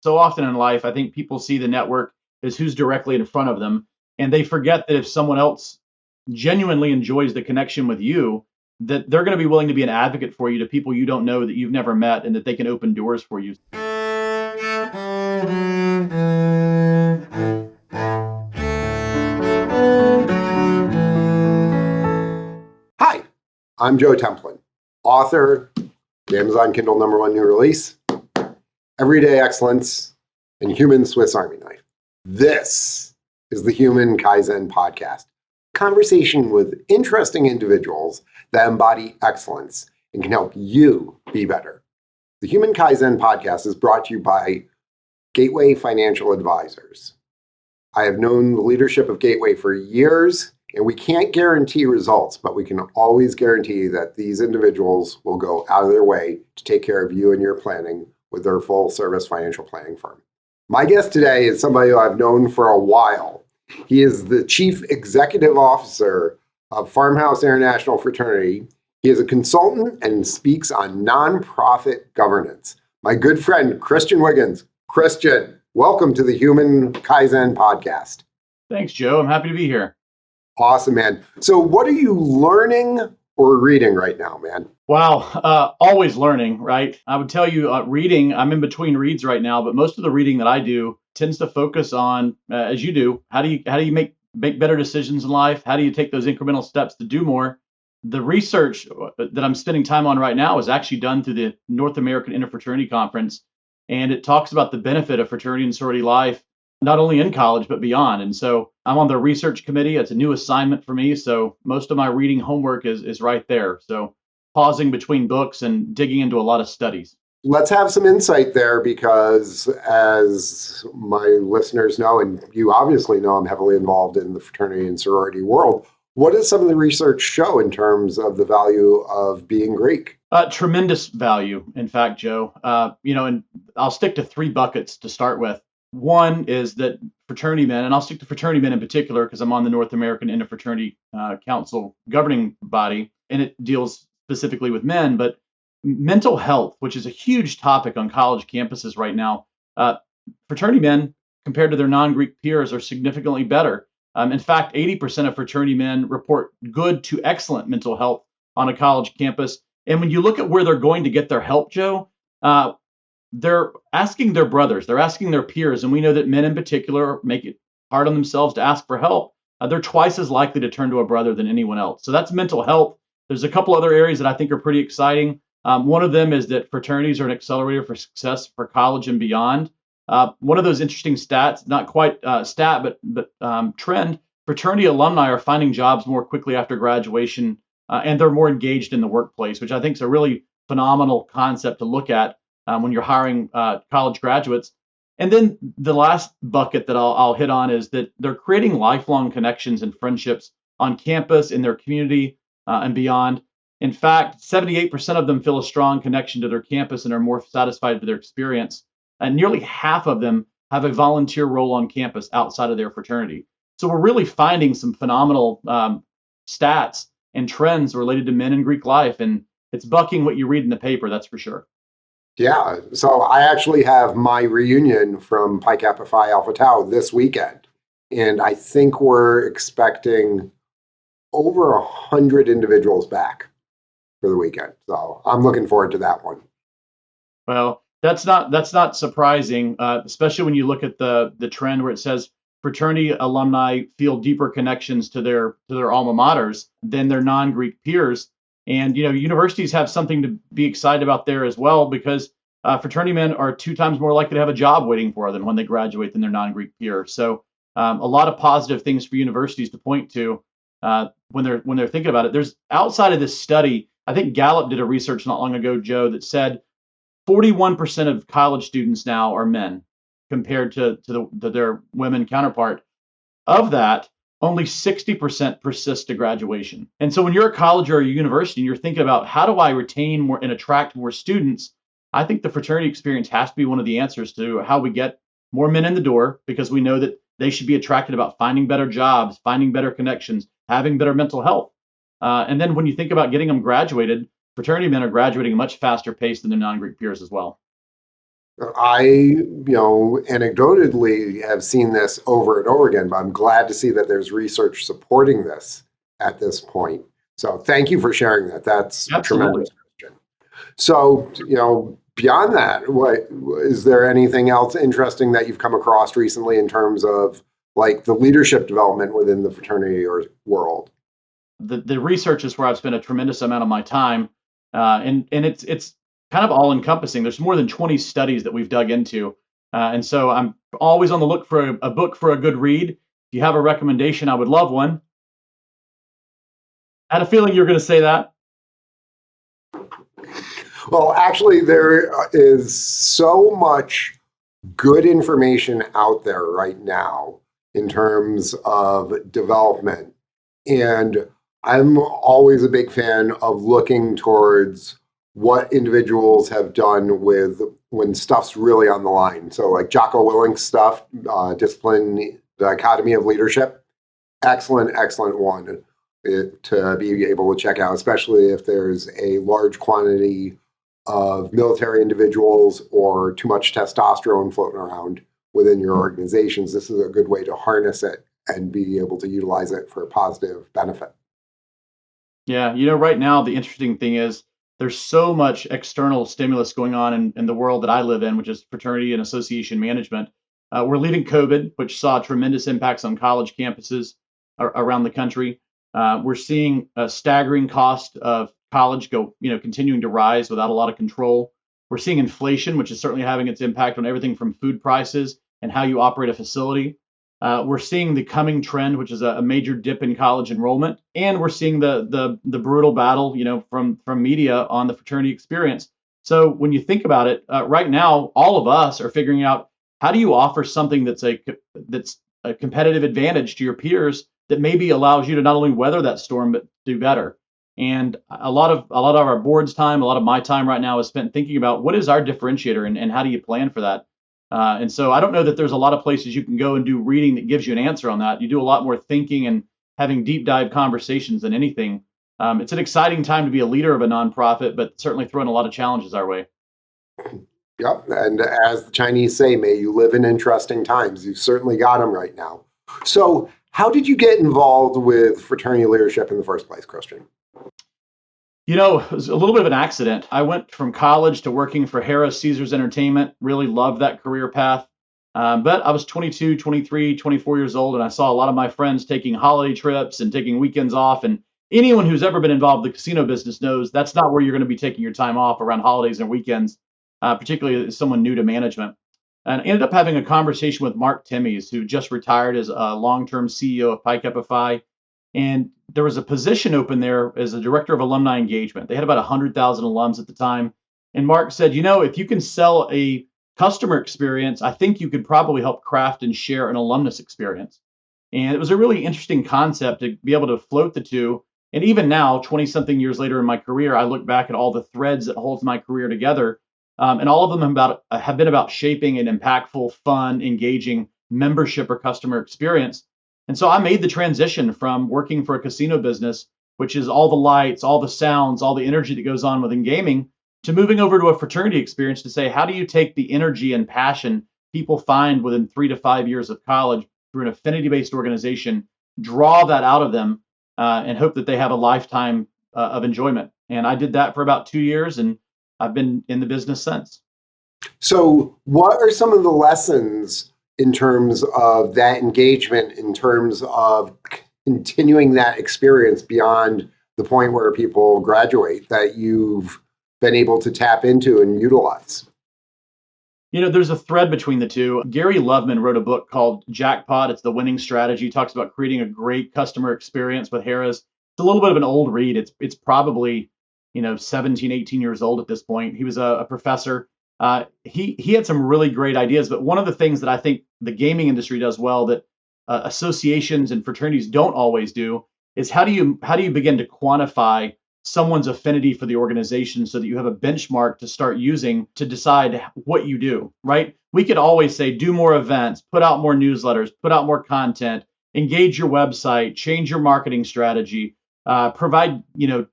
So often in life, I think people see the network as who's directly in front of them, and they forget that if someone else genuinely enjoys the connection with you, that they're going to be willing to be an advocate for you to people you don't know that you've never met, and that they can open doors for you. Hi, I'm Joe Templin, author, the Amazon Kindle #1 new release, Everyday Excellence, and Human Swiss Army Knife. This is the Human Kaizen Podcast, conversation with interesting individuals that embody excellence and can help you be better. The Human Kaizen Podcast is brought to you by Gateway Financial Advisors. I have known the leadership of Gateway for years, and we can't guarantee results, but we can always guarantee that these individuals will go out of their way to take care of you and your planning with their full service financial planning firm. My guest today is somebody who I've known for a while. He is the Chief Executive Officer of Farmhouse International Fraternity. He is a consultant and speaks on nonprofit governance. My good friend, Christian Wiggins. Christian, welcome to the Human Kaizen Podcast. Thanks, Joe. I'm happy to be here. Awesome, man. So what are you learning or reading right now, man? Wow, always learning, right? I would tell you, reading, I'm in between reads right now, but most of the reading that I do tends to focus on, as you do, how do you make better decisions in life? How do you take those incremental steps to do more? The research that I'm spending time on right now is actually done through the North American Interfraternity Conference, and it talks about the benefit of fraternity and sorority life, not only in college, but beyond. And so I'm on the research committee. It's a new assignment for me. So most of my reading homework is right there. So pausing between books and digging into a lot of studies. Let's have some insight there because, as my listeners know, and you obviously know, I'm heavily involved in the fraternity and sorority world. What does some of the research show in terms of the value of being Greek? Tremendous value, in fact, Joe. And I'll stick to three buckets to start with. One is that fraternity men, and I'll stick to fraternity men in particular because I'm on the North American Interfraternity Council governing body, and it deals specifically with men, but mental health, which is a huge topic on college campuses right now. Fraternity men, compared to their non-Greek peers, are significantly better. In fact, 80% of fraternity men report good to excellent mental health on a college campus. And when you look at where they're going to get their help, Joe, they're asking their brothers, they're asking their peers, and we know that men in particular make it hard on themselves to ask for help. They're twice as likely to turn to a brother than anyone else. So that's mental health. There's a couple other areas that I think are pretty exciting. One of them is that fraternities are an accelerator for success for college and beyond. One of those interesting stats, not quite stat, but trend, fraternity alumni are finding jobs more quickly after graduation, and they're more engaged in the workplace, which I think is a really phenomenal concept to look at when you're hiring college graduates. And then the last bucket that I'll hit on is that they're creating lifelong connections and friendships on campus, in their community, and beyond. In fact, 78% of them feel a strong connection to their campus and are more satisfied with their experience. And nearly half of them have a volunteer role on campus outside of their fraternity. So we're really finding some phenomenal stats and trends related to men in Greek life. And it's bucking what you read in the paper, that's for sure. Yeah, so I actually have my reunion from Pi Kappa Phi Alpha Tau this weekend, and I think we're expecting over 100 individuals back for the weekend. So I'm looking forward to that one. Well, that's not surprising, especially when you look at the trend where it says fraternity alumni feel deeper connections to their alma maters than their non-Greek peers. And universities have something to be excited about there as well, because fraternity men are 2 times more likely to have a job waiting for them when they graduate than their non-Greek peers. So a lot of positive things for universities to point to when they're thinking about it. There's outside of this study, I think Gallup did a research not long ago, Joe, that said 41% of college students now are men compared to their women counterpart. Of that, only 60% persist to graduation. And so when you're a college or a university and you're thinking about how do I retain more and attract more students, I think the fraternity experience has to be one of the answers to how we get more men in the door, because we know that they should be attracted about finding better jobs, finding better connections, having better mental health. And then when you think about getting them graduated, fraternity men are graduating at a much faster pace than their non-Greek peers as well. Anecdotally have seen this over and over again, but I'm glad to see that there's research supporting this at this point. So thank you for sharing that. That's Absolutely. tremendous, Christian. So, beyond that, what is there anything else interesting that you've come across recently in terms of like the leadership development within the fraternity or world? The research is where I've spent a tremendous amount of my time, and it's kind of all encompassing. There's more than 20 studies that we've dug into, and so I'm always on the look for a book for a good read. If you have a recommendation, I would love one. I had a feeling you were going to say that. Well, actually, there is so much good information out there right now in terms of development. And I'm always a big fan of looking towards what individuals have done with when stuff's really on the line. So, like Jocko Willink's stuff, Discipline, the Academy of Leadership, excellent one to be able to check out, especially if there's a large quantity of military individuals or too much testosterone floating around within your organizations. This is a good way to harness it and be able to utilize it for positive benefit. Yeah, right now the interesting thing is there's so much external stimulus going on in the world that I live in, which is fraternity and association management. We're leaving COVID, which saw tremendous impacts on college campuses around the country. We're seeing a staggering cost of college continuing to rise without a lot of control. We're seeing inflation, which is certainly having its impact on everything from food prices and how you operate a facility. We're seeing the coming trend, which is a major dip in college enrollment, and we're seeing the brutal battle, from media on the fraternity experience. So when you think about it, right now, all of us are figuring out how do you offer something that's a competitive advantage to your peers that maybe allows you to not only weather that storm but do better. And a lot of our board's time, a lot of my time right now is spent thinking about what is our differentiator and how do you plan for that. And so I don't know that there's a lot of places you can go and do reading that gives you an answer on that. You do a lot more thinking and having deep dive conversations than anything. It's an exciting time to be a leader of a nonprofit, but certainly throwing a lot of challenges our way. Yep. And as the Chinese say, may you live in interesting times. You've certainly got them right now. So, how did you get involved with fraternity leadership in the first place, Christian? It was a little bit of an accident. I went from college to working for Harris Caesars Entertainment, really loved that career path. But I was 22, 23, 24 years old, and I saw a lot of my friends taking holiday trips and taking weekends off. And anyone who's ever been involved in the casino business knows that's not where you're going to be taking your time off around holidays and weekends, particularly as someone new to management. And I ended up having a conversation with Mark Timmies, who just retired as a long-term CEO of Pi Kappa Phi. And there was a position open there as a director of alumni engagement. They had about 100,000 alums at the time. And Mark said, if you can sell a customer experience, I think you could probably help craft and share an alumnus experience. And it was a really interesting concept to be able to float the two. And even now, 20 something years later in my career, I look back at all the threads that holds my career together. And all of them have been about shaping an impactful, fun, engaging membership or customer experience. And so I made the transition from working for a casino business, which is all the lights, all the sounds, all the energy that goes on within gaming, to moving over to a fraternity experience to say, how do you take the energy and passion people find within 3 to 5 years of college through an affinity-based organization, draw that out of them, and hope that they have a lifetime of enjoyment. And I did that for about 2 years, and I've been in the business since. So, what are some of the lessons in terms of that engagement, in terms of continuing that experience beyond the point where people graduate, that you've been able to tap into and utilize? There's a thread between the two. Gary Loveman wrote a book called Jackpot. It's the winning strategy. He talks about creating a great customer experience with Harris. It's a little bit of an old read. It's probably 17, 18 years old at this point. He was a professor. He had some really great ideas, but one of the things that I think the gaming industry does well that associations and fraternities don't always do is how do you begin to quantify someone's affinity for the organization so that you have a benchmark to start using to decide what you do, right? We could always say, do more events, put out more newsletters, put out more content, engage your website, change your marketing strategy, provide,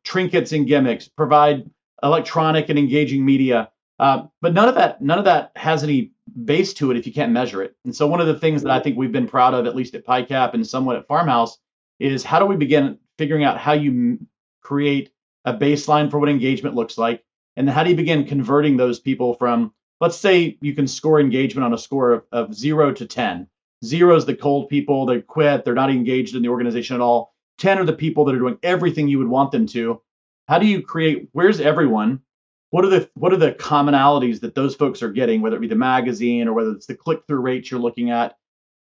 trinkets and gimmicks, provide electronic and engaging media. But none of that has any base to it if you can't measure it. And so one of the things that I think we've been proud of, at least at PICAP and somewhat at Farmhouse, is how do we begin figuring out how you create a baseline for what engagement looks like, and then how do you begin converting those people from, let's say you can score engagement on a score of 0 to 10. 0 is the cold people, they quit, they're not engaged in the organization at all. 10 are the people that are doing everything you would want them to. How do you create, where's everyone? What are the commonalities that those folks are getting, whether it be the magazine or whether it's the click-through rates you're looking at?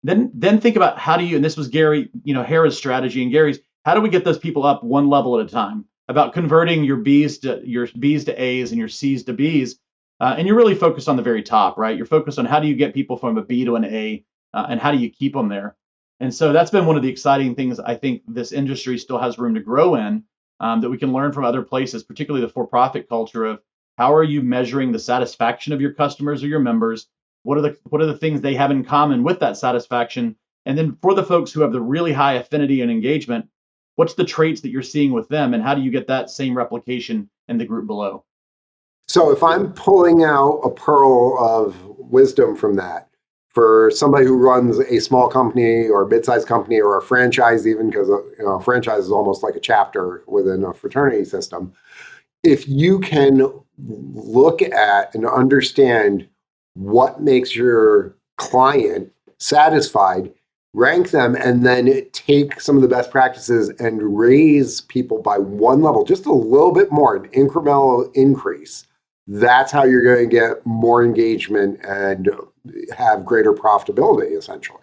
Then think about how do you, and this was Gary, Harrah's strategy and Gary's, how do we get those people up one level at a time? About converting your B's to A's and your C's to B's, and you're really focused on the very top, right? You're focused on how do you get people from a B to an A, and how do you keep them there? And so that's been one of the exciting things I think this industry still has room to grow in, that we can learn from other places, particularly the for-profit culture of how are you measuring the satisfaction of your customers or your members? What are the things they have in common with that satisfaction? And then for the folks who have the really high affinity and engagement, what's the traits that you're seeing with them, and how do you get that same replication in the group below? So if I'm pulling out a pearl of wisdom from that, for somebody who runs a small company or a mid-sized company or a franchise, even because a franchise is almost like a chapter within a fraternity system, if you can look at and understand what makes your client satisfied, rank them, and then take some of the best practices and raise people by one level, just a little bit more, an incremental increase. That's how you're going to get more engagement and have greater profitability, essentially.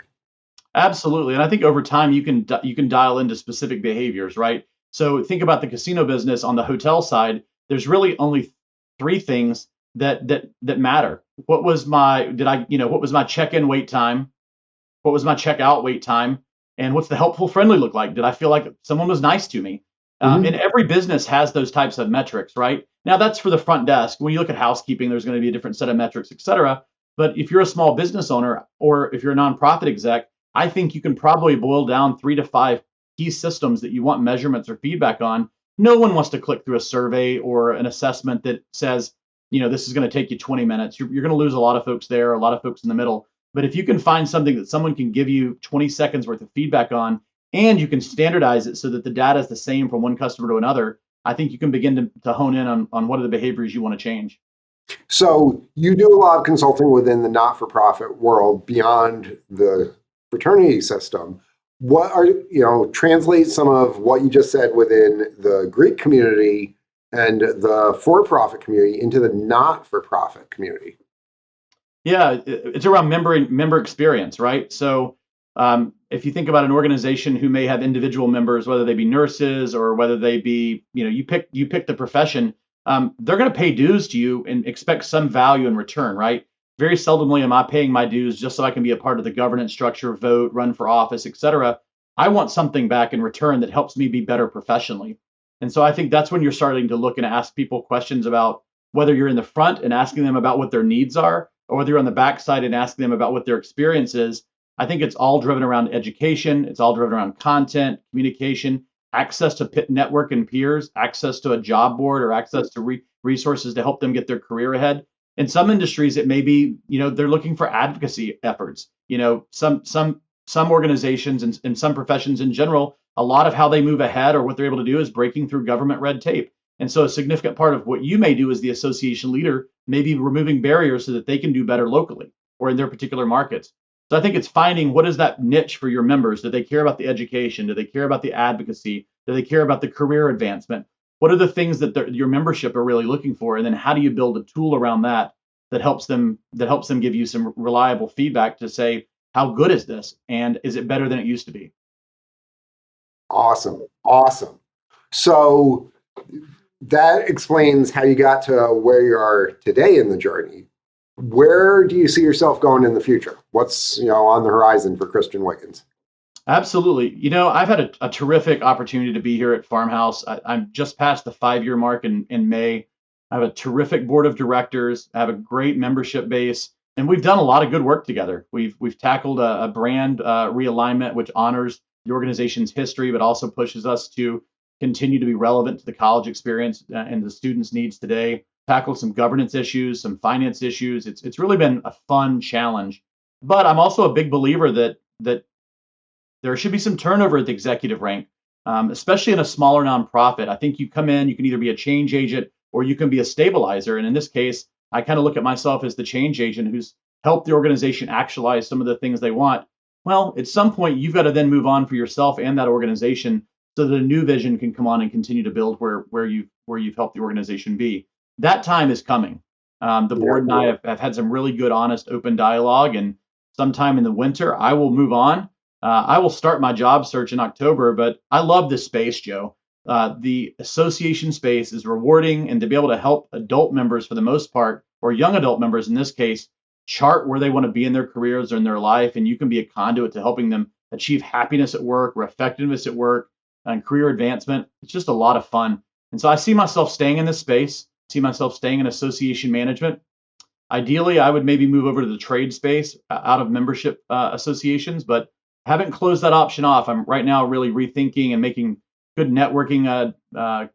Absolutely, and I think over time you can dial into specific behaviors, right? So think about the casino business on the hotel side. There's really only three things that matter. What was my check-in wait time? What was my checkout wait time? And what's the helpful friendly look like? Did I feel like someone was nice to me? And every business has those types of metrics, right? Now that's for the front desk. When you look at housekeeping, there's going to be a different set of metrics, et cetera. But if you're a small business owner or if you're a nonprofit exec, I think you can probably boil down 3 to 5 key systems that you want measurements or feedback on. No one wants to click through a survey or an assessment that says, this is going to take you 20 minutes. You're going to lose a lot of folks there, a lot of folks in the middle. But if you can find something that someone can give you 20 seconds worth of feedback on, and you can standardize it so that the data is the same from one customer to another, I think you can begin to hone in on what are the behaviors you want to change. So you do a lot of consulting within the not-for-profit world beyond the fraternity system. What are, translate some of what you just said within the Greek community and the for-profit community into the not-for-profit community. Yeah, it's around member experience, right? So if you think about an organization who may have individual members, whether they be nurses or whether they be, you pick the profession, they're going to pay dues to you and expect some value in return, right? Very seldomly am I paying my dues just so I can be a part of the governance structure, vote, run for office, et cetera. I want something back in return that helps me be better professionally. And so I think that's when you're starting to look and ask people questions about whether you're in the front and asking them about what their needs are, or whether you're on the backside and asking them about what their experience is. I think it's all driven around education. It's all driven around content, communication, access to network and peers, access to a job board, or access to resources to help them get their career ahead. In some industries, it may be, they're looking for advocacy efforts. Some organizations and some professions in general, a lot of how they move ahead or what they're able to do is breaking through government red tape. And so a significant part of what you may do as the association leader may be removing barriers so that they can do better locally or in their particular markets. So I think it's finding what is that niche for your members. Do they care about the education? Do they care about the advocacy? Do they care about the career advancement? What are the things that your membership are really looking for? And then how do you build a tool around that helps them give you some reliable feedback to say, how good is this? And is it better than it used to be? Awesome. So that explains how you got to where you are today in the journey. Where do you see yourself going in the future? What's on the horizon for Christian Wiggins? Absolutely. I've had a terrific opportunity to be here at Farmhouse. I'm just past the 5-year mark in May. I have a terrific board of directors. I have a great membership base, and we've done a lot of good work together. We've tackled a brand realignment, which honors the organization's history, but also pushes us to continue to be relevant to the college experience and the students' needs today. tackled some governance issues, some finance issues. It's really been a fun challenge. But I'm also a big believer that there should be some turnover at the executive rank, especially in a smaller nonprofit. I think you come in, you can either be a change agent or you can be a stabilizer. And in this case, I kind of look at myself as the change agent who's helped the organization actualize some of the things they want. Well, at some point, you've got to then move on for yourself and that organization so that a new vision can come on and continue to build where you've helped the organization be. That time is coming. The board and I have had some really good, honest, open dialogue, and sometime in the winter, I will move on. I will start my job search in October, but I love this space, Joe. The association space is rewarding, and to be able to help adult members for the most part, or young adult members in this case, chart where they want to be in their careers or in their life, and you can be a conduit to helping them achieve happiness at work or effectiveness at work and career advancement. It's just a lot of fun. And so I see myself staying in this space, see myself staying in association management. Ideally, I would maybe move over to the trade space out of membership associations, but haven't closed that option off. I'm right now really rethinking and making good networking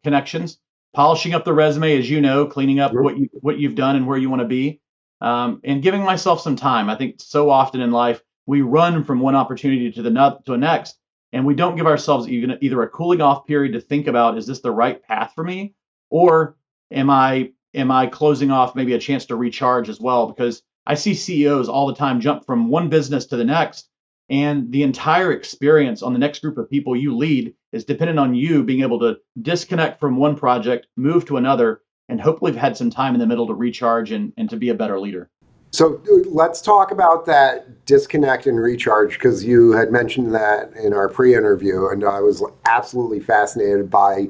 connections, polishing up the resume, as you know, cleaning up what you've done and where you want to be, and giving myself some time. I think so often in life we run from one opportunity to the next, and we don't give ourselves even either a cooling off period to think about, is this the right path for me, or am I closing off maybe a chance to recharge as well? Because I see CEOs all the time jump from one business to the next, and the entire experience on the next group of people you lead is dependent on you being able to disconnect from one project, move to another, and hopefully have had some time in the middle to recharge and to be a better leader. So let's talk about that disconnect and recharge, because you had mentioned that in our pre-interview, and I was absolutely fascinated by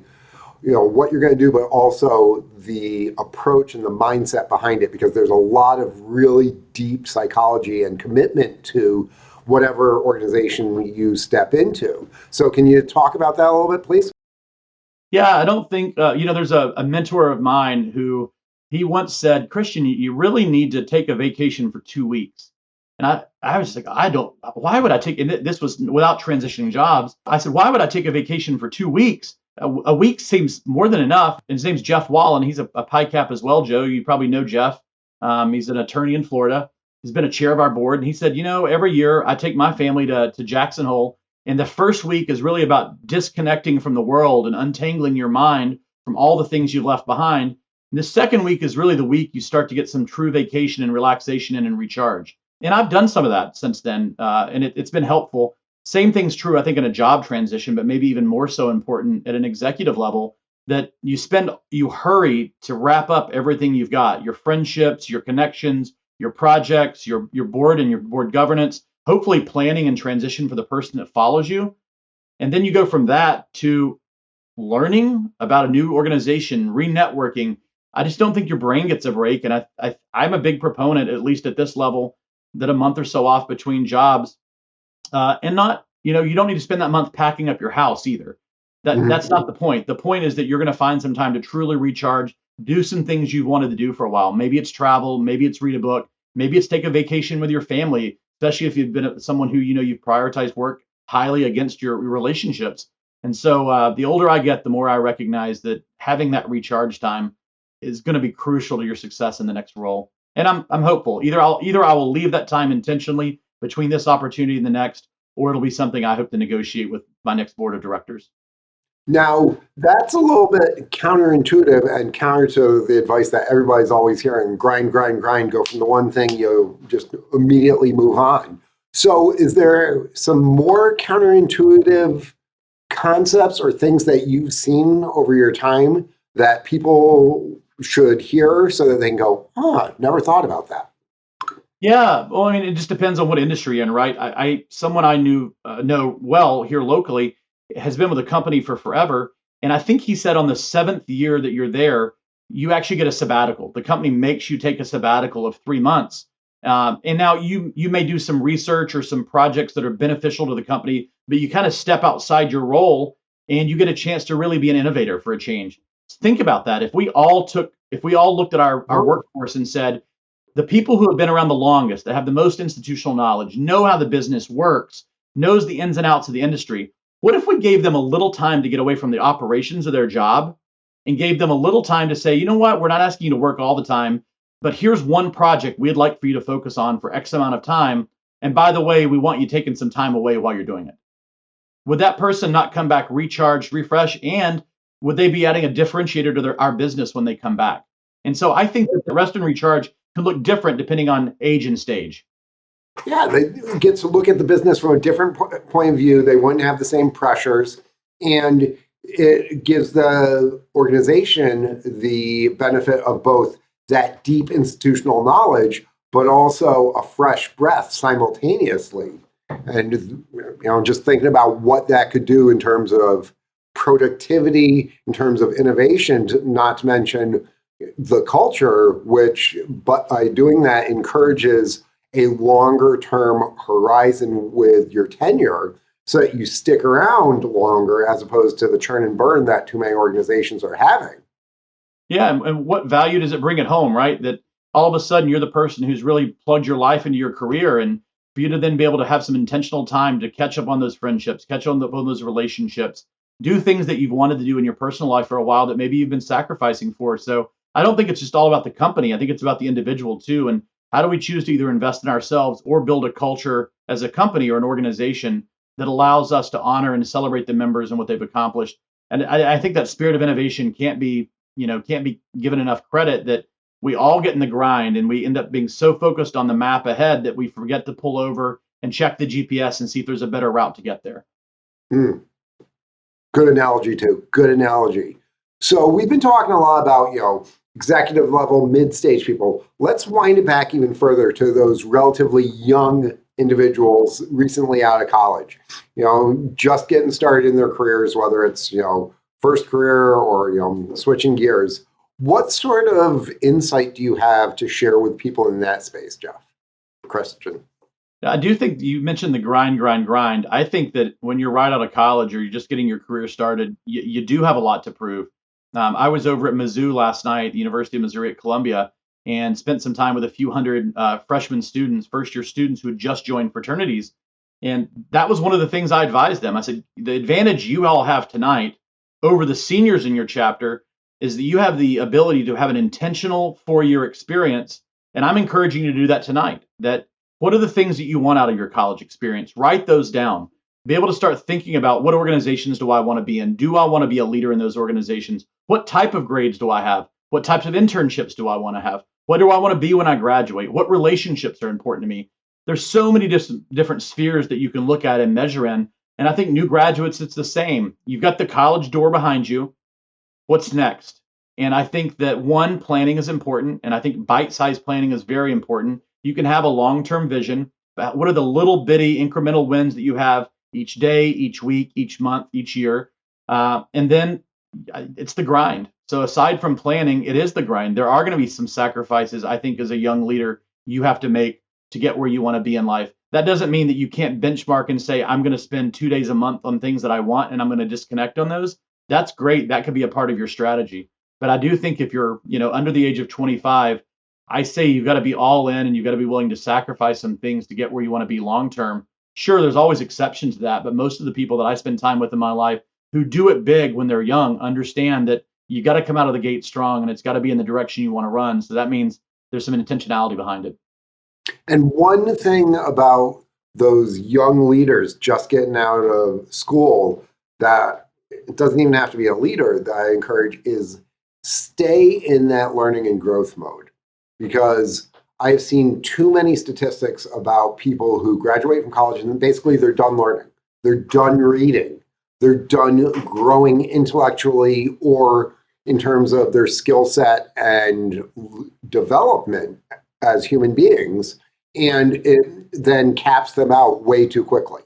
what you're going to do, but also the approach and the mindset behind it, because there's a lot of really deep psychology and commitment to whatever organization you step into. So can you talk about that a little bit, please? Yeah, I don't think, there's a mentor of mine who he once said, Christian, you really need to take a vacation for 2 weeks. And I was like, why would I take, and this was without transitioning jobs. I said, why would I take a vacation for 2 weeks? A week seems more than enough. And his name's Jeff Wallen. He's a PI Cap as well, Joe. You probably know Jeff. He's an attorney in Florida. He's been a chair of our board. And he said, every year I take my family to Jackson Hole. And the first week is really about disconnecting from the world and untangling your mind from all the things you've left behind. And the second week is really the week you start to get some true vacation and relaxation and recharge. And I've done some of that since then. And it's been helpful. Same thing's true, I think, in a job transition, but maybe even more so important at an executive level, that you hurry to wrap up everything you've got, your friendships, your connections, your projects, your board and your board governance, hopefully planning and transition for the person that follows you. And then you go from that to learning about a new organization, re-networking. I just don't think your brain gets a break. And I'm a big proponent, at least at this level, that a month or so off between jobs, and not, you don't need to spend that month packing up your house either. That's not the point. The point is that you're going to find some time to truly recharge, do some things you've wanted to do for a while. Maybe it's travel, maybe it's read a book, maybe it's take a vacation with your family, especially if you've been someone who, you've prioritized work highly against your relationships. And so the older I get, the more I recognize that having that recharge time is going to be crucial to your success in the next role. And I'm hopeful. Either I will leave that time intentionally between this opportunity and the next, or it'll be something I hope to negotiate with my next board of directors. Now, that's a little bit counterintuitive and counter to the advice that everybody's always hearing: grind, grind, grind, go from the one thing, you just immediately move on. So is there some more counterintuitive concepts or things that you've seen over your time that people should hear so that they can go, never thought about that? Yeah, well, I mean, it just depends on what industry you're in, right? Someone I know well here locally has been with a company for forever, and I think he said on the 7th year that you're there, you actually get a sabbatical. The company makes you take a sabbatical of 3 months, and now you may do some research or some projects that are beneficial to the company, but you kind of step outside your role and you get a chance to really be an innovator for a change. Think about that. If we all looked at our workforce and said, the people who have been around the longest, that have the most institutional knowledge, know how the business works, knows the ins and outs of the industry, what if we gave them a little time to get away from the operations of their job and gave them a little time to say, you know what, we're not asking you to work all the time, but here's one project we'd like for you to focus on for X amount of time. And by the way, we want you taking some time away while you're doing it. Would that person not come back recharged, refreshed, and would they be adding a differentiator to our business when they come back? And so I think that the rest and recharge can look different depending on age and stage. Yeah, they get to look at the business from a different point of view. They wouldn't have the same pressures, and it gives the organization the benefit of both that deep institutional knowledge, but also a fresh breath simultaneously. And just thinking about what that could do in terms of productivity, in terms of innovation, not to mention the culture, which, but by doing that, encourages a longer term horizon with your tenure so that you stick around longer as opposed to the churn and burn that too many organizations are having. Yeah, and what value does it bring at home, right? That all of a sudden you're the person who's really plugged your life into your career, and for you to then be able to have some intentional time to catch up on those friendships, catch on those relationships, do things that you've wanted to do in your personal life for a while that maybe you've been sacrificing for. So I don't think it's just all about the company. I think it's about the individual too. And how do we choose to either invest in ourselves or build a culture as a company or an organization that allows us to honor and celebrate the members and what they've accomplished? And I think that spirit of innovation can't be given enough credit, that we all get in the grind and we end up being so focused on the map ahead that we forget to pull over and check the GPS and see if there's a better route to get there. Good analogy too. Good analogy. So we've been talking a lot about, executive level, mid-stage people. Let's wind it back even further to those relatively young individuals recently out of college, just getting started in their careers, whether it's, first career or, switching gears. What sort of insight do you have to share with people in that space, Jeff? Christian. I do think you mentioned the grind. I think that when you're right out of college or you're just getting your career started, you do have a lot to prove. I was over at Mizzou last night, the University of Missouri at Columbia, and spent some time with a few hundred freshman students, first-year students who had just joined fraternities. And that was one of the things I advised them. I said, the advantage you all have tonight over the seniors in your chapter is that you have the ability to have an intentional 4-year experience. And I'm encouraging you to do that tonight. That what are the things that you want out of your college experience? Write those down. Be able to start thinking about, what organizations do I want to be in? Do I want to be a leader in those organizations? What type of grades do I have? What types of internships do I want to have? What do I want to be when I graduate? What relationships are important to me? There's so many different spheres that you can look at and measure in. And I think new graduates, it's the same. You've got the college door behind you. What's next? And I think that planning is important. And I think bite-sized planning is very important. You can have a long-term vision. But what are the little bitty incremental wins that you have each day, each week, each month, each year? And then it's the grind. So aside from planning, it is the grind. There are going to be some sacrifices, I think, as a young leader, you have to make to get where you want to be in life. That doesn't mean that you can't benchmark and say, I'm going to spend 2 days a month on things that I want and I'm going to disconnect on those. That's great. That could be a part of your strategy. But I do think if you're, under the age of 25, I say you've got to be all in and you've got to be willing to sacrifice some things to get where you want to be long term. Sure, there's always exceptions to that, but most of the people that I spend time with in my life who do it big when they're young understand that you got to come out of the gate strong and it's got to be in the direction you want to run. So that means there's some intentionality behind it. And one thing about those young leaders just getting out of school, that it doesn't even have to be a leader, that I encourage is stay in that learning and growth mode. Because I've seen too many statistics about people who graduate from college and basically they're done learning. They're done reading. They're done growing intellectually or in terms of their skill set and development as human beings. And it then caps them out way too quickly.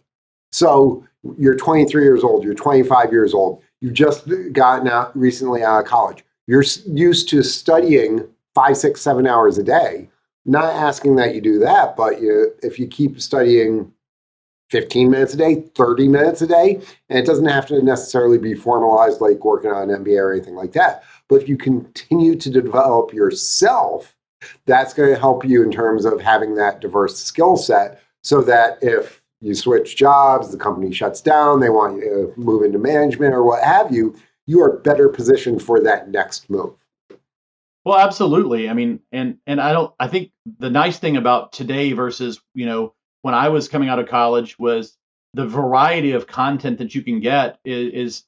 So you're 23 years old, you're 25 years old, you've just gotten out recently out of college. You're used to studying 5, 6, 7 hours a day. Not asking that you do that, but if you keep studying 15 minutes a day, 30 minutes a day, and it doesn't have to necessarily be formalized like working on an MBA or anything like that, but if you continue to develop yourself, that's going to help you in terms of having that diverse skill set so that if you switch jobs, the company shuts down, they want you to move into management or what have you, you are better positioned for that next move. Well, absolutely. I mean, and I think the nice thing about today versus, when I was coming out of college was the variety of content that you can get is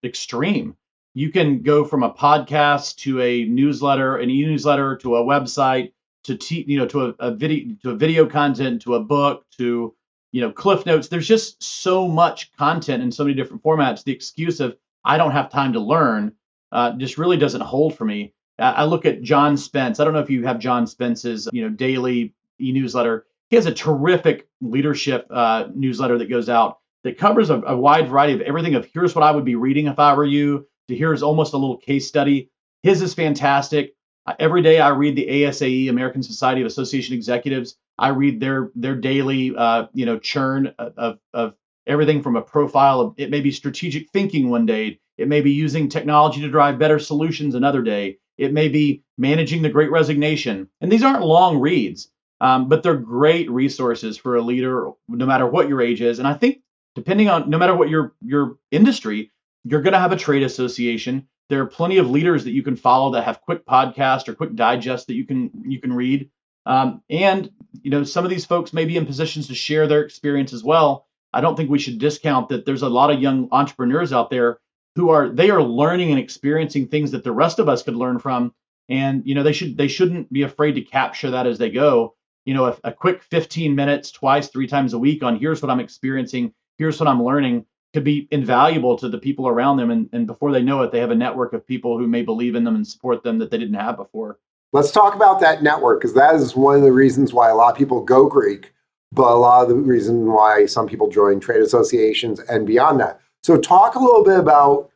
extreme. You can go from a podcast to a newsletter, an e-newsletter to a website to a video content to a book to cliff notes. There's just so much content in so many different formats. The excuse of I don't have time to learn just really doesn't hold for me. I look at John Spence. I don't know if you have John Spence's, daily e-newsletter. He has a terrific leadership newsletter that goes out that covers a wide variety of everything of here's what I would be reading if I were you to here's almost a little case study. His is fantastic. Every day I read the ASAE, American Society of Association Executives. I read their daily, churn of everything from a profile of it may be strategic thinking one day. It may be using technology to drive better solutions another day. It may be managing the Great Resignation. And these aren't long reads, but they're great resources for a leader, no matter what your age is. And I think depending on no matter what your industry, you're going to have a trade association. There are plenty of leaders that you can follow that have quick podcasts or quick digests that you can read. And some of these folks may be in positions to share their experience as well. I don't think we should discount that there's a lot of young entrepreneurs out there who are learning and experiencing things that the rest of us could learn from, and they shouldn't be afraid to capture that as they go. A quick 15 minutes twice, 3 times a week on here's what I'm experiencing, here's what I'm learning could be invaluable to the people around them, and before they know it, they have a network of people who may believe in them and support them that they didn't have before. Let's talk about that network, because that is one of the reasons why a lot of people go Greek, but a lot of the reason why some people join trade associations and beyond that. So talk a little bit about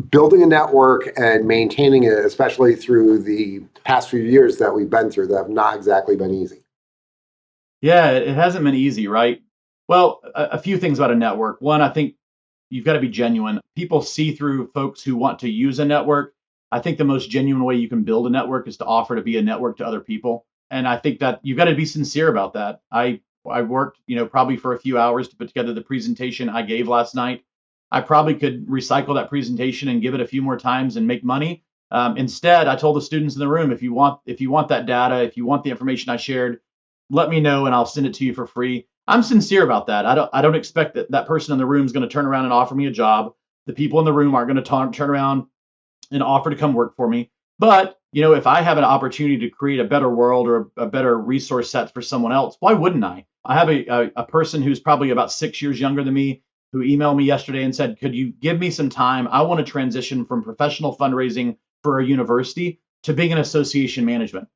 building a network and maintaining it, especially through the past few years that we've been through that have not exactly been easy. Yeah, it hasn't been easy, right? Well, a few things about a network. One, I think you've got to be genuine. People see through folks who want to use a network. I think the most genuine way you can build a network is to offer to be a network to other people. And I think that you've got to be sincere about that. I worked, probably for a few hours to put together the presentation I gave last night. I probably could recycle that presentation and give it a few more times and make money. Instead, I told the students in the room, if you want that data, if you want the information I shared, let me know and I'll send it to you for free. I'm sincere about that. I don't expect that person in the room is going to turn around and offer me a job. The people in the room aren't going to turn around and offer to come work for me. But if I have an opportunity to create a better world or a better resource set for someone else, why wouldn't I? I have a person who's probably about 6 years younger than me who emailed me yesterday and said, could you give me some time? I want to transition from professional fundraising for a university to being an association management.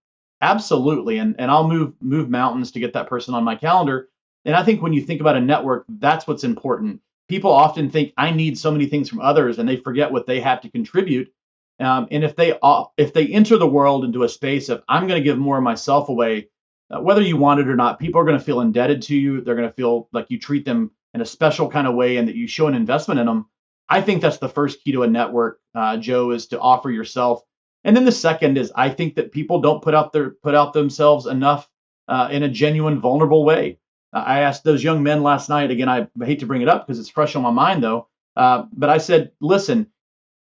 Absolutely. And I'll move mountains to get that person on my calendar. And I think when you think about a network, that's what's important. People often think I need so many things from others and they forget what they have to contribute. And if they enter the world into a space of I'm going to give more of myself away, whether you want it or not, people are going to feel indebted to you. They're going to feel like you treat them in a special kind of way and that you show an investment in them. I think that's the first key to a network, Joe, is to offer yourself. And then the second is I think that people don't put out themselves enough in a genuine, vulnerable way. I asked those young men last night, again, I hate to bring it up because it's fresh on my mind though, but I said, listen,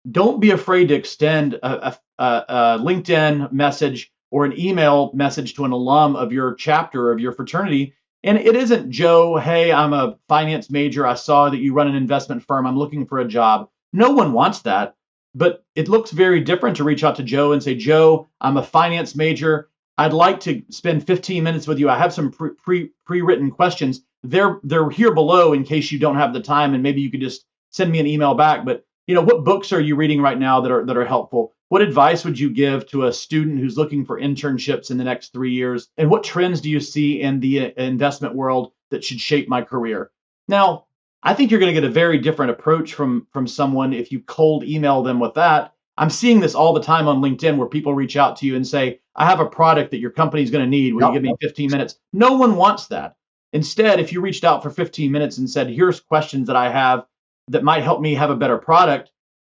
don't be afraid to extend a LinkedIn message or an email message to an alum of your chapter, of your fraternity. And it isn't, Joe, hey, I'm a finance major. I saw that you run an investment firm. I'm looking for a job. No one wants that. But it looks very different to reach out to Joe and say, Joe, I'm a finance major. I'd like to spend 15 minutes with you. I have some pre-written questions. They're here below in case you don't have the time, and maybe you could just send me an email back. But what books are you reading right now that are helpful? What advice would you give to a student who's looking for internships in the next 3 years? And what trends do you see in the investment world that should shape my career? Now, I think you're going to get a very different approach from someone if you cold email them with that. I'm seeing this all the time on LinkedIn where people reach out to you and say, I have a product that your company's going to need. Will you give me 15 minutes? No one wants that. Instead, if you reached out for 15 minutes and said, here's questions that I have that might help me have a better product,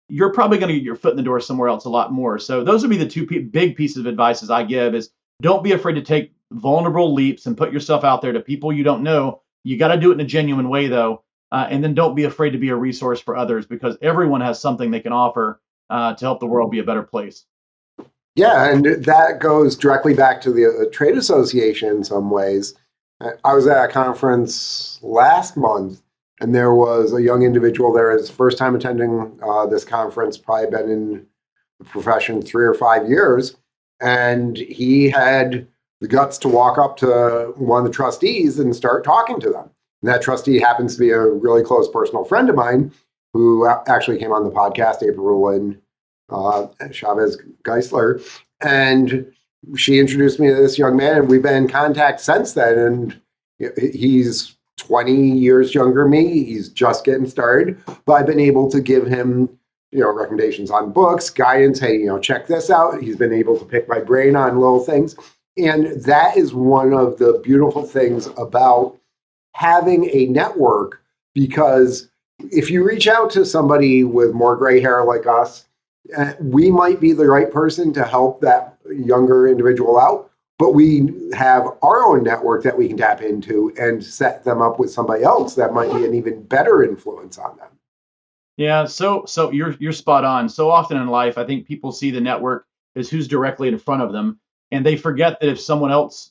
you're probably going to get your foot in the door somewhere else a lot more. So those would be the two big pieces of advice I give is don't be afraid to take vulnerable leaps and put yourself out there to people you don't know. You got to do it in a genuine way, though. and then don't be afraid to be a resource for others, because everyone has something they can offer to help the world be a better place. Yeah, and that goes directly back to the trade association in some ways. I was at a conference last month, and there was a young individual there, his first time attending this conference, probably been in the profession 3 or 5 years, and he had the guts to walk up to one of the trustees and start talking to them. And that trustee happens to be a really close personal friend of mine who actually came on the podcast, April Lynn Chavez Geisler, and she introduced me to this young man, and we've been in contact since then. And he's 20 years younger than me. He's just getting started, but I've been able to give him, recommendations on books, guidance. Hey, check this out. He's been able to pick my brain on little things. And that is one of the beautiful things about having a network, because if you reach out to somebody with more gray hair like us, we might be the right person to help that younger individual out, but we have our own network that we can tap into and set them up with somebody else that might be an even better influence on them. Yeah, so you're spot on. So often in life, I think people see the network as who's directly in front of them, and they forget that if someone else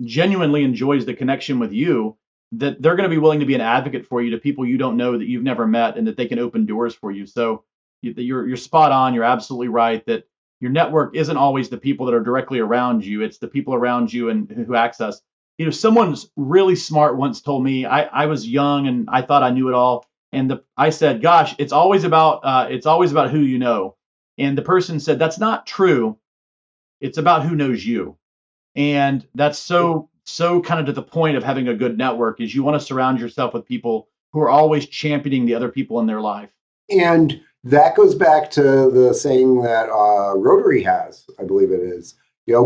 genuinely enjoys the connection with you, that they're going to be willing to be an advocate for you to people you don't know, that you've never met, and that they can open doors for you. So you're spot on. You're absolutely right that your network isn't always the people that are directly around you. It's the people around you and who access. Someone's really smart once told me, I was young and I thought I knew it all. And I said, gosh, it's always about who you know. And the person said, that's not true. It's about who knows you. And that's so kind of to the point of having a good network, is you want to surround yourself with people who are always championing the other people in their life. And that goes back to the saying that Rotary has, I believe it is,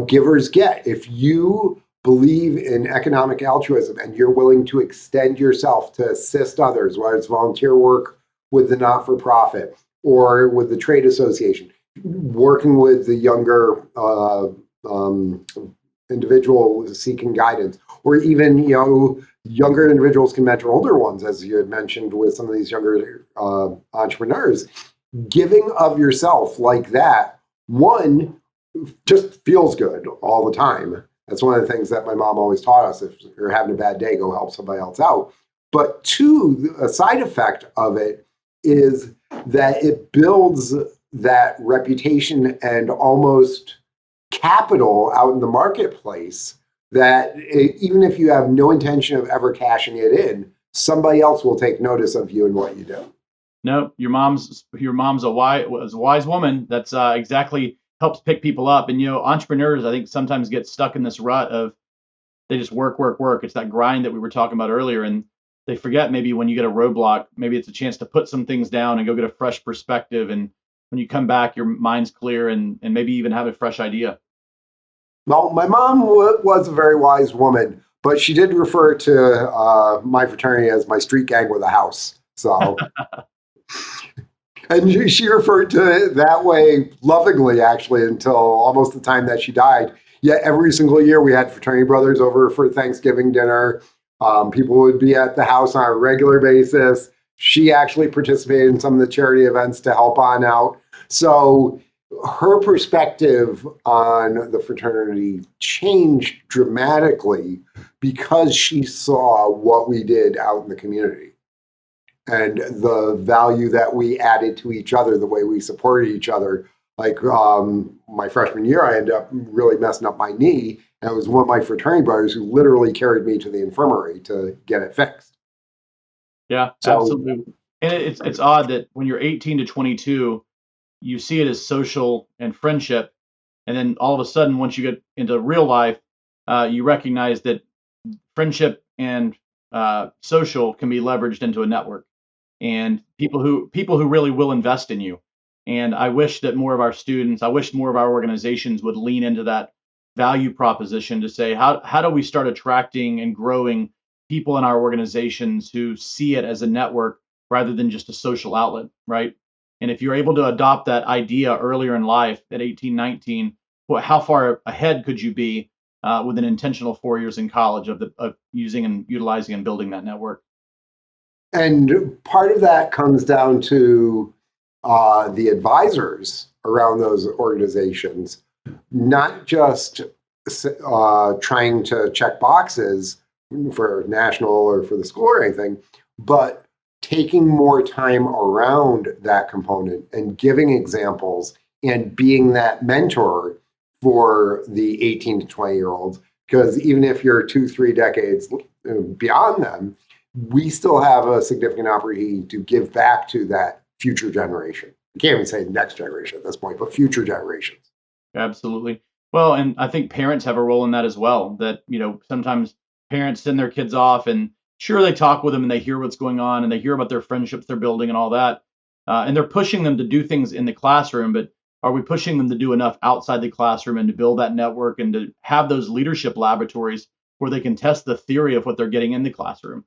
givers get. If you believe in economic altruism and you're willing to extend yourself to assist others, whether it's volunteer work with the not-for-profit or with the trade association, working with the younger individual seeking guidance, or even younger individuals can mentor older ones, as you had mentioned with some of these younger entrepreneurs. Giving of yourself like that, one, just feels good all the time. That's one of the things that my mom always taught us. If you're having a bad day, go help somebody else out. But two, a side effect of it is that it builds that reputation and almost capital out in the marketplace, that even if you have no intention of ever cashing it in, somebody else will take notice of you and what you do. No, your mom's a wise woman. That's exactly helps pick people up. And entrepreneurs, I think, sometimes get stuck in this rut of they just work, work, work. It's that grind that we were talking about earlier, and they forget maybe when you get a roadblock, maybe it's a chance to put some things down and go get a fresh perspective. And when you come back, your mind's clear and maybe even have a fresh idea. Well, my mom was a very wise woman, but she did refer to my fraternity as my street gang with a house. So. And she referred to it that way lovingly, actually, until almost the time that she died. Yet every single year we had fraternity brothers over for Thanksgiving dinner. People would be at the house on a regular basis. She actually participated in some of the charity events to help on out. So her perspective on the fraternity changed dramatically because she saw what we did out in the community and the value that we added to each other, the way we supported each other. Like my freshman year, I ended up really messing up my knee, and it was one of my fraternity brothers who literally carried me to the infirmary to get it fixed. Yeah, absolutely. And it's odd that when you're 18 to 22, you see it as social and friendship, and then all of a sudden, once you get into real life, you recognize that friendship and social can be leveraged into a network, and people who really will invest in you. And I wish that more of our students, I wish more of our organizations would lean into that value proposition to say, how do we start attracting and growing people in our organizations who see it as a network rather than just a social outlet, right? And if you're able to adopt that idea earlier in life at 18, 19, how far ahead could you be with an intentional 4 years in college of using and utilizing and building that network? And part of that comes down to the advisors around those organizations, not just trying to check boxes for national or for the school or anything, but taking more time around that component and giving examples and being that mentor for the 18 to 20-year-olds. Because even if you're 2-3 decades beyond them, we still have a significant opportunity to give back to that future generation. I can't even say next generation at this point, but future generations. Absolutely. Well, and I think parents have a role in that as well. That, sometimes parents send their kids off and sure they talk with them and they hear what's going on and they hear about their friendships they're building and all that. And they're pushing them to do things in the classroom, but are we pushing them to do enough outside the classroom and to build that network and to have those leadership laboratories where they can test the theory of what they're getting in the classroom?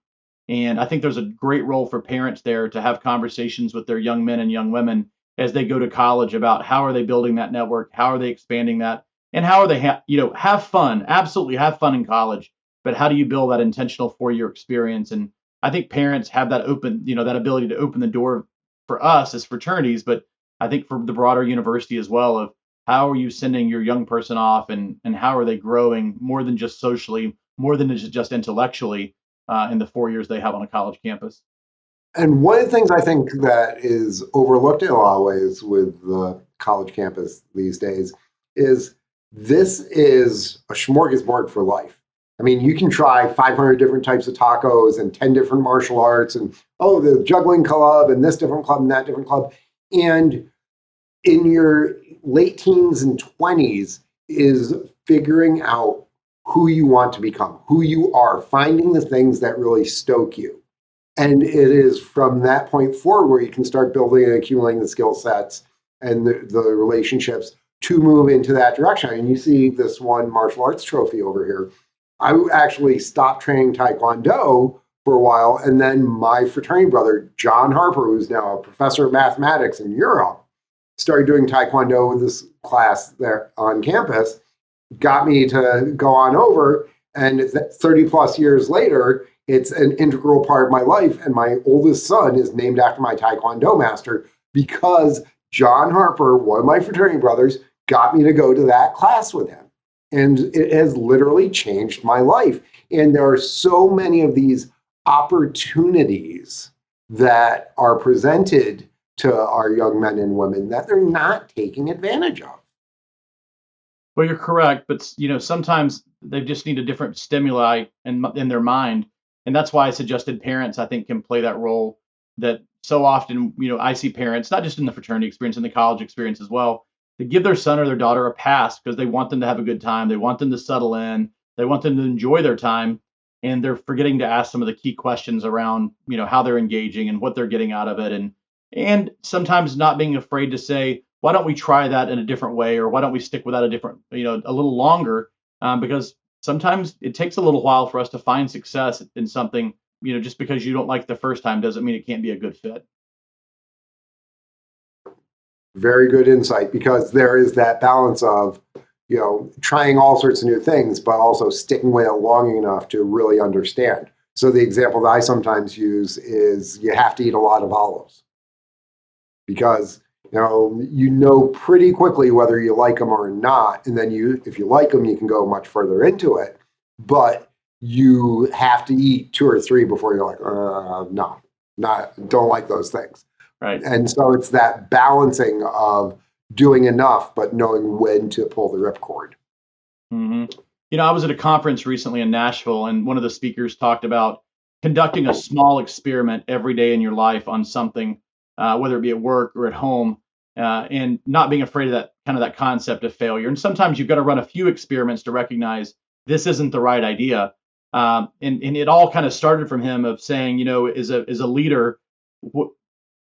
And I think there's a great role for parents there to have conversations with their young men and young women as they go to college about how are they building that network, how are they expanding that, and how are they have fun, absolutely have fun in college, but how do you build that intentional 4-year experience? And I think parents have that that ability to open the door for us as fraternities, but I think for the broader university as well, of how are you sending your young person off and how are they growing more than just socially, more than just intellectually in the 4 years they have on a college campus. And one of the things I think that is overlooked in a lot of ways with the college campus these days is this is a smorgasbord for life. I mean, you can try 500 different types of tacos and 10 different martial arts and, oh, the juggling club and this different club and that different club. And in your late teens and 20s is figuring out who you want to become, who you are, finding the things that really stoke you. And it is from that point forward where you can start building and accumulating the skill sets and the relationships to move into that direction. And you see this one martial arts trophy over here. I actually stopped training Taekwondo for a while. And then my fraternity brother, John Harper, who's now a professor of mathematics in Europe, started doing Taekwondo with this class there on campus, got me to go on over. And 30 plus years later, it's an integral part of my life. And my oldest son is named after my Taekwondo master because John Harper, one of my fraternity brothers, got me to go to that class with him. And it has literally changed my life. And there are so many of these opportunities that are presented to our young men and women that they're not taking advantage of. Well, you're correct, but sometimes they just need a different stimuli in their mind, and that's why I suggested parents, I think, can play that role. That so often, I see parents, not just in the fraternity experience, in the college experience as well, they give their son or their daughter a pass because they want them to have a good time, they want them to settle in, they want them to enjoy their time, and they're forgetting to ask some of the key questions around, how they're engaging and what they're getting out of it, and sometimes not being afraid to say, why don't we try that in a different way, or why don't we stick with that a little longer? Because sometimes it takes a little while for us to find success in something. Just because you don't like the first time doesn't mean it can't be a good fit. Very good insight, because there is that balance of, trying all sorts of new things, but also sticking with it long enough to really understand. So the example that I sometimes use is you have to eat a lot of olives because you know pretty quickly whether you like them or not. And then if you like them, you can go much further into it. But you have to eat 2 or 3 before you're like, no, don't like those things. Right. And so it's that balancing of doing enough, but knowing when to pull the ripcord. Mm-hmm. I was at a conference recently in Nashville, and one of the speakers talked about conducting a small experiment every day in your life on something, whether it be at work or at home, and not being afraid of that concept of failure. And sometimes you've got to run a few experiments to recognize this isn't the right idea. And it all kind of started from him of saying, as a leader,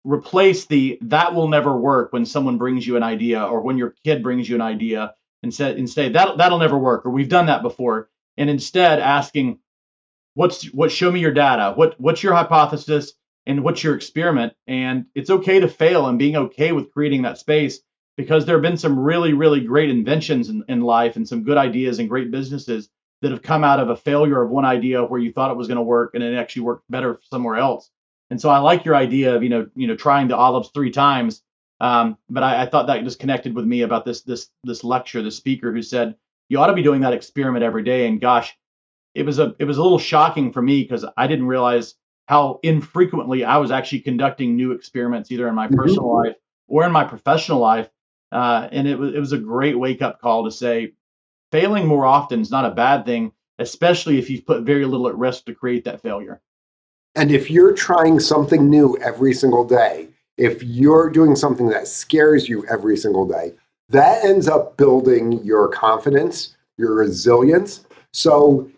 replace that will never work when someone brings you an idea, or when your kid brings you an idea, and say that'll never work, or we've done that before. And instead asking, show me your data, what's your hypothesis, and what's your experiment. And it's okay to fail, and being okay with creating that space, because there have been some really, really great inventions in life, and some good ideas and great businesses that have come out of a failure of one idea where you thought it was going to work and it actually worked better somewhere else. And so I like your idea of, trying the olives 3 times. But I thought that just connected with me about this lecture, the speaker who said, you ought to be doing that experiment every day. And gosh, it was a little shocking for me because I didn't realize how infrequently I was actually conducting new experiments, either in my personal life or in my professional life. And it was a great wake up call to say failing more often is not a bad thing, especially if you've put very little at risk to create that failure. And if you're trying something new every single day, if you're doing something that scares you every single day, that ends up building your confidence, your resilience. So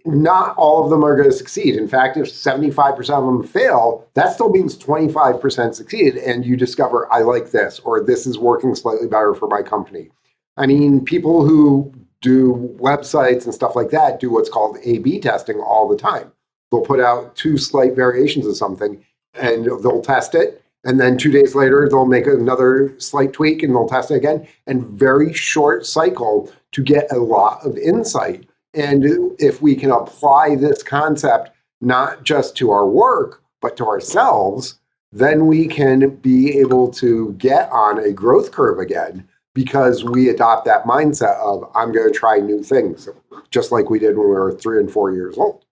not all of them are going to succeed. In fact, if 75% of them fail, that still means 25% succeeded. And you discover, I like this, or this is working slightly better for my company. I mean, people who do websites and stuff like that do what's called A/B testing all the time. They'll put out 2 slight variations of something and they'll test it. And then 2 days later, they'll make another slight tweak and they'll test it again. And very short cycle to get a lot of insight. And if we can apply this concept not just to our work, but to ourselves, then we can be able to get on a growth curve again because we adopt that mindset of, I'm going to try new things, just like we did when we were 3 and 4 years old.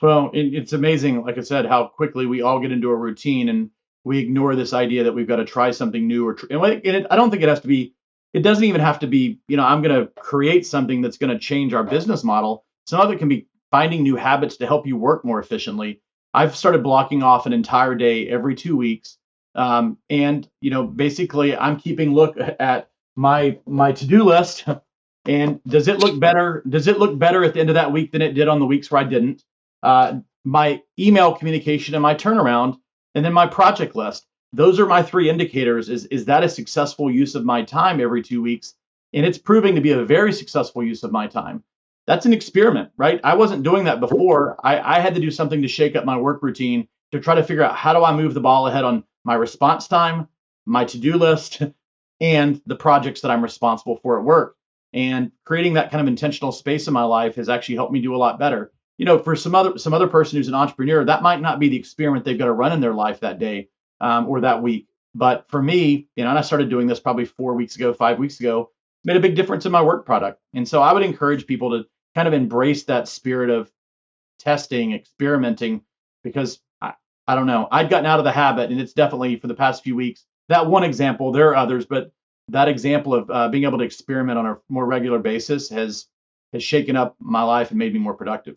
Well, it's amazing, like I said, how quickly we all get into a routine and we ignore this idea that we've got to try something new. I don't think it has to be, it doesn't even have to be, I'm going to create something that's going to change our business model. Some of it can be finding new habits to help you work more efficiently. I've started blocking off an entire day every 2 weeks. And basically I'm keeping look at my to-do list and does it look better? Does it look better at the end of that week than it did on the weeks where I didn't? My email communication and my turnaround, and then my project list. Those are my 3 indicators. Is that a successful use of my time every 2 weeks? And it's proving to be a very successful use of my time. That's an experiment, right? I wasn't doing that before. I had to do something to shake up my work routine to try to figure out how do I move the ball ahead on my response time, my to-do list, and the projects that I'm responsible for at work. And creating that kind of intentional space in my life has actually helped me do a lot better. For some other person who's an entrepreneur, that might not be the experiment they've got to run in their life that day or that week. But for me, and I started doing this probably 4 weeks ago, 5 weeks ago, made a big difference in my work product. And so I would encourage people to kind of embrace that spirit of testing, experimenting, because I don't know, I'd gotten out of the habit, and it's definitely for the past few weeks. That one example, there are others, but that example of being able to experiment on a more regular basis has shaken up my life and made me more productive.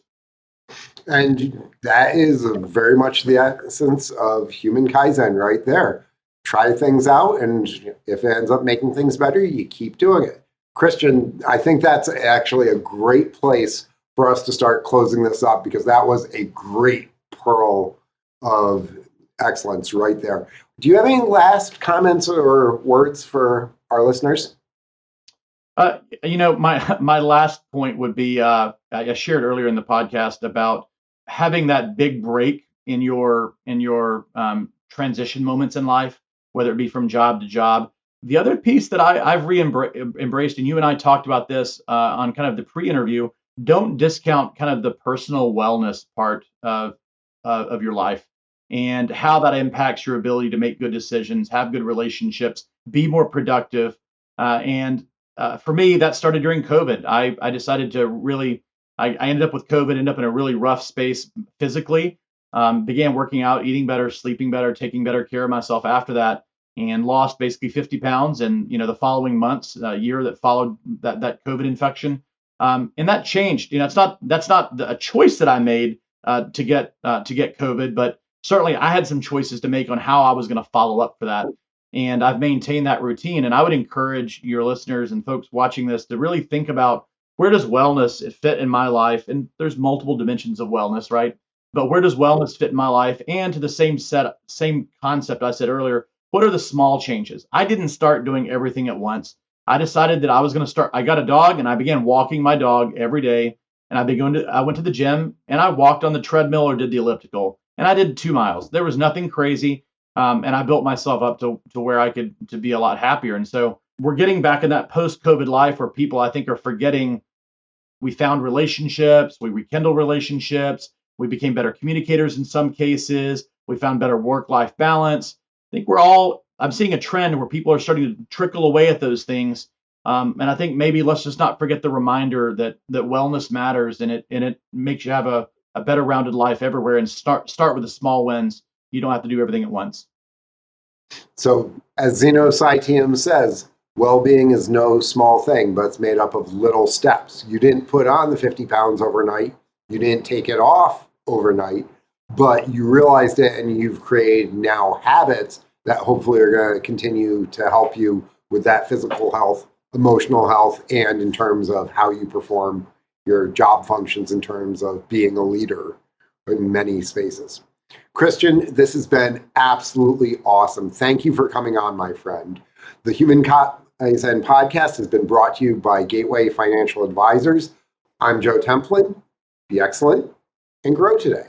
And that is very much the essence of human Kaizen right there. Try things out, and if it ends up making things better, you keep doing it. Christian, I think that's actually a great place for us to start closing this up because that was a great pearl of excellence right there. Do you have any last comments or words for our listeners? My last point would be I shared earlier in the podcast about having that big break in your transition moments in life, whether it be from job to job. The other piece that I've embraced, and you and I talked about this on kind of the pre-interview, don't discount kind of the personal wellness part of your life and how that impacts your ability to make good decisions, have good relationships, be more productive, and for me, that started during COVID. I decided to really, I ended up with COVID, ended up in a really rough space physically, began working out, eating better, sleeping better, taking better care of myself after that, and lost basically 50 pounds. And, the following months, year that followed that COVID infection. And that changed. That's not a choice that I made to get COVID, but certainly I had some choices to make on how I was going to follow up for that. And I've maintained that routine. And I would encourage your listeners and folks watching this to really think about, where does wellness fit in my life? And there's multiple dimensions of wellness, right? But where does wellness fit in my life? And to the same concept I said earlier, what are the small changes? I didn't start doing everything at once. I decided that I was going to start. I got a dog and I began walking my dog every day. And I went to the gym and I walked on the treadmill or did the elliptical. And I did 2 miles. There was nothing crazy. And I built myself up to where I could to be a lot happier. And so we're getting back in that post-COVID life where people, I think, are forgetting we found relationships, we rekindled relationships, we became better communicators in some cases, We found better work-life balance. I think I'm seeing a trend where people are starting to trickle away at those things. And I think maybe let's just not forget the reminder that wellness matters, and it makes you have a better rounded life everywhere, and start with the small wins. You don't have to do everything at once. So, as Zeno Saitium says, well-being is no small thing, but it's made up of little steps. You didn't put on the 50 pounds overnight. You didn't take it off overnight, but you realized it, and you've created now habits that hopefully are going to continue to help you with that physical health, emotional health, and in terms of how you perform your job functions in terms of being a leader in many spaces. Christian, this has been absolutely awesome. Thank you for coming on, my friend. The Human Kaizen podcast has been brought to you by Gateway Financial Advisors. I'm Joe Templin. Be excellent and grow today.